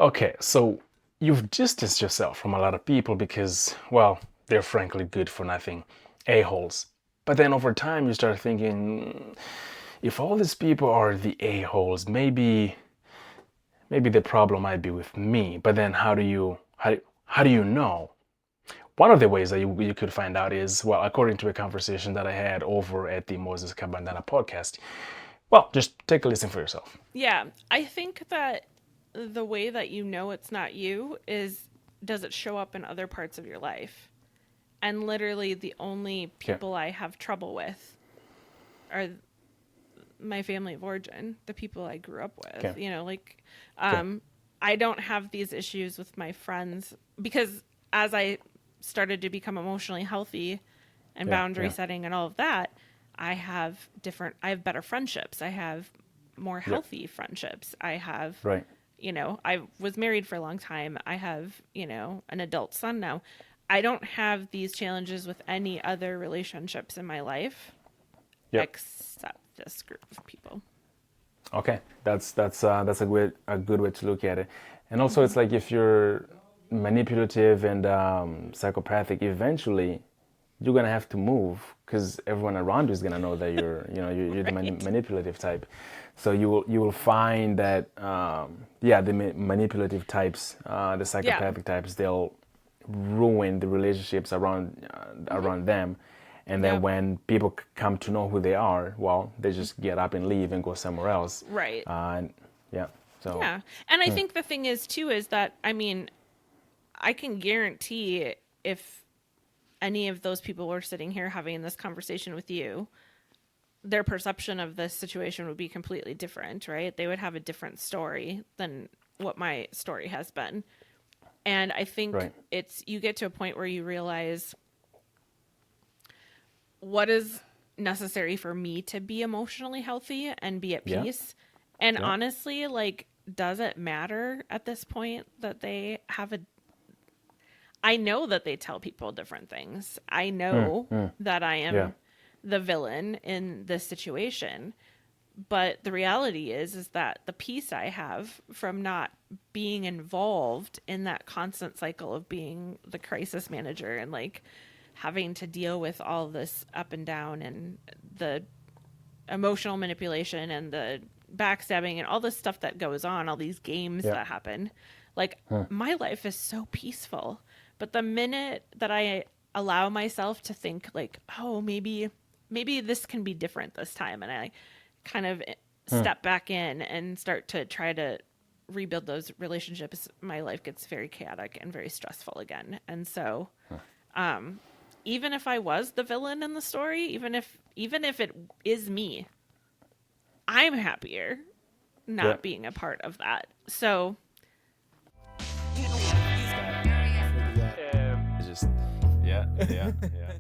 Okay, so you've distanced yourself from a lot of people because, well, they're frankly good for nothing a-holes. But then over time you start thinking, if all these people are the a-holes, maybe the problem might be with me. But then how do you know? One of the ways that you could find out is, well, according to a conversation that I had over at the Moses Kabandana podcast. Well, just take a listen for yourself. Yeah, I think that the way that you know it's not you is, does it show up in other parts of your life? And literally the only Okay. people I have trouble with are my family of origin, the people I grew up with. Okay. Okay. Um I don't have these issues with my friends because as I started to become emotionally healthy and Yeah. boundary Yeah. setting and all of that, I have better friendships. I have more Yeah. healthy friendships. I have, Right. I was married for a long time. I have, an adult son now. I don't have these challenges with any other relationships in my life Yep. except this group of people. Okay, that's a good way to look at it. And also, Hmm. it's like if you're manipulative and psychopathic, eventually you're gonna have to move because everyone around you is gonna know that you're the Right. manipulative type. So you will find that yeah, the manipulative types, the Yeah. psychopathic types, they'll ruin the relationships Hmm. around them. And then Yep. when people come to know who they are, well, they just get up and leave and go somewhere else. Right. And yeah, so Yeah. And I think the thing is, too, is that, I mean, I can guarantee if any of those people were sitting here having this conversation with you, their perception of this situation would be completely different, right? They would have a different story than what my story has been. And I think right, you get to a point where you realize what is necessary for me to be emotionally healthy and be at yeah, peace. And yeah, honestly, like, does it matter at this point that they have a I know that they tell people different things. I know that I yeah, am the villain in this situation. But the reality is that the peace I have from not being involved in that constant cycle of being the crisis manager and like having to deal with all this up and down and the emotional manipulation and the backstabbing and all this stuff that goes on, all these games yeah, that happen. Like, my life is so peaceful. But the minute that I allow myself to think like, oh, maybe this can be different this time, and I kind of step back in and start to try to rebuild those relationships, my life gets very chaotic and very stressful again. And so, even if I was the villain in the story, even if it is me, I'm happier yeah. not being a part of that. So, It's just yeah, yeah, yeah.